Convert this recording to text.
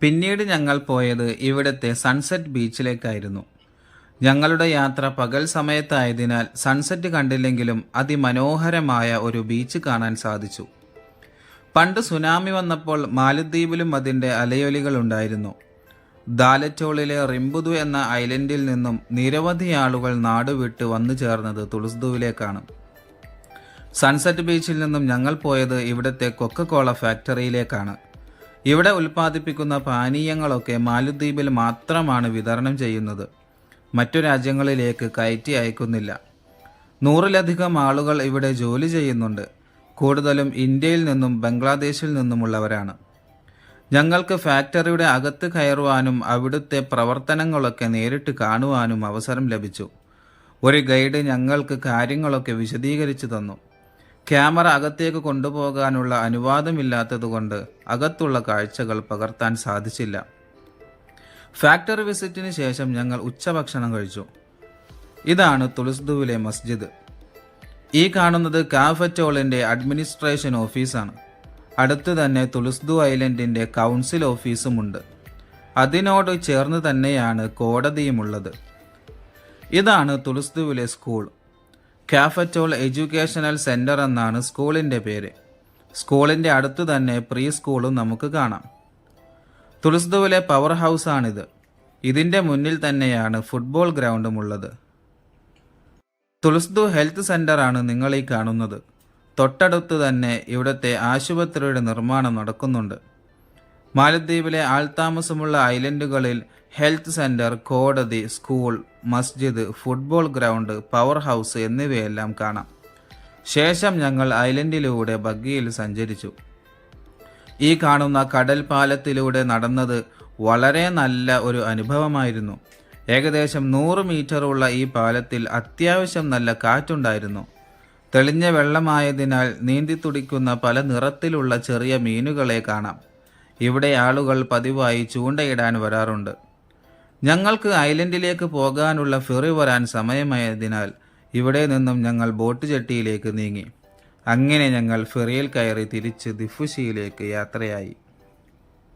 പിന്നീട് ഞങ്ങൾ പോയത് ഇവിടുത്തെ സൺസെറ്റ് ബീച്ചിലേക്കായിരുന്നു. ഞങ്ങളുടെ യാത്ര പകൽ സമയത്തായതിനാൽ സൺസെറ്റ് കണ്ടില്ലെങ്കിലും അതിമനോഹരമായ ഒരു ബീച്ച് കാണാൻ സാധിച്ചു. പണ്ട് സുനാമി വന്നപ്പോൾ മാലദ്വീപിലും അതിൻ്റെ അലയൊലികൾ ഉണ്ടായിരുന്നു. ദാലറ്റോളിലെ റിംബുദു എന്ന ഐലൻഡിൽ നിന്നും നിരവധി ആളുകൾ നാടുവിട്ട് വന്നു ചേർന്നത് തുളുസ്ദുവിലേക്കാണ്. സൺസെറ്റ് ബീച്ചിൽ നിന്നും ഞങ്ങൾ പോയത് ഇവിടുത്തെ കൊക്കക്കോള ഫാക്ടറിയിലേക്കാണ്. ഇവിടെ ഉൽപ്പാദിപ്പിക്കുന്ന പാനീയങ്ങളൊക്കെ മാലദ്വീപിൽ മാത്രമാണ് വിതരണം ചെയ്യുന്നത്. മറ്റു രാജ്യങ്ങളിലേക്ക് കയറ്റി അയക്കുന്നില്ല. 100-ലധികം ആളുകൾ ഇവിടെ ജോലി ചെയ്യുന്നുണ്ട്. കൂടുതലും ഇന്ത്യയിൽ നിന്നും ബംഗ്ലാദേശിൽ നിന്നുമുള്ളവരാണ്. ഞങ്ങൾക്ക് ഫാക്ടറിയുടെ അകത്ത് കയറുവാനും അവിടുത്തെ പ്രവർത്തനങ്ങളൊക്കെ നേരിട്ട് കാണുവാനും അവസരം ലഭിച്ചു. ഒരു ഗൈഡ് ഞങ്ങൾക്ക് കാര്യങ്ങളൊക്കെ വിശദീകരിച്ചു തന്നു. ക്യാമറ അകത്തേക്ക് കൊണ്ടുപോകാനുള്ള അനുവാദമില്ലാത്തതുകൊണ്ട് അകത്തുള്ള കാഴ്ചകൾ പകർത്താൻ സാധിച്ചില്ല. ഫാക്ടറി വിസിറ്റിന് ശേഷം ഞങ്ങൾ ഉച്ചഭക്ഷണം കഴിച്ചു. ഇതാണ് തുളുസ്ദുവിലെ മസ്ജിദ്. ഈ കാണുന്നത് കാഫറ്റോളിൻ്റെ അഡ്മിനിസ്ട്രേഷൻ ഓഫീസാണ്. അടുത്ത് തന്നെ തുളുസ്ദു ഐലൻഡിൻ്റെ കൗൺസിൽ ഓഫീസുമുണ്ട്. അതിനോട് ചേർന്ന് തന്നെയാണ് കോടതിയുമുള്ളത്. ഇതാണ് തുളുസ്ദുവിലെ സ്കൂൾ. കാഫറ്റോൾ എഡ്യൂക്കേഷണൽ സെൻറ്റർ എന്നാണ് സ്കൂളിൻ്റെ പേര്. സ്കൂളിൻ്റെ അടുത്ത് തന്നെ പ്രീ സ്കൂളും നമുക്ക് കാണാം. തുളുസ്ദുവിലെ പവർ ഹൗസാണിത്. ഇതിൻ്റെ മുന്നിൽ തന്നെയാണ് ഫുട്ബോൾ ഗ്രൗണ്ടും ഉള്ളത്. തുളുസ്ദു ഹെൽത്ത് സെൻ്ററാണ് നിങ്ങൾ ഈ കാണുന്നത്. തൊട്ടടുത്ത് തന്നെ ഇവിടുത്തെ ആശുപത്രിയുടെ നിർമ്മാണം നടക്കുന്നുണ്ട്. മാലദ്വീപിലെ ആൾതാമസമുള്ള ഐലൻഡുകളിൽ ഹെൽത്ത് സെൻ്റർ, കോടതി, സ്കൂൾ, മസ്ജിദ്, ഫുട്ബോൾ ഗ്രൗണ്ട്, പവർ ഹൗസ് എന്നിവയെല്ലാം കാണാം. ശേഷം ഞങ്ങൾ ഐലൻഡിലൂടെ ബഗ്ഗിയിൽ സഞ്ചരിച്ചു. ഈ കാണുന്ന കടൽ പാലത്തിലൂടെ നടന്നത് വളരെ നല്ല ഒരു അനുഭവമായിരുന്നു. ഏകദേശം 100 മീറ്ററുള്ള ഈ പാലത്തിൽ അത്യാവശ്യം നല്ല കാറ്റുണ്ടായിരുന്നു. തെളിഞ്ഞ വെള്ളമായതിനാൽ നീന്തിത്തുടിക്കുന്ന പല നിറത്തിലുള്ള ചെറിയ മീനുകളെ കാണാം. ഇവിടെ ആളുകൾ പതിവായി ചൂണ്ടയിടാൻ വരാറുണ്ട്. ഞങ്ങൾക്ക് ഐലൻഡിലേക്ക് പോകാനുള്ള ഫെറി വരാൻ സമയമായതിനാൽ ഇവിടെ നിന്നും ഞങ്ങൾ ബോട്ട് ജെട്ടിയിലേക്ക് നീങ്ങി. അങ്ങനെ ഞങ്ങൾ ഫെറിയിൽ കയറി തിരിച്ച് ദിഫുഷിയിലേക്ക് യാത്രയായി.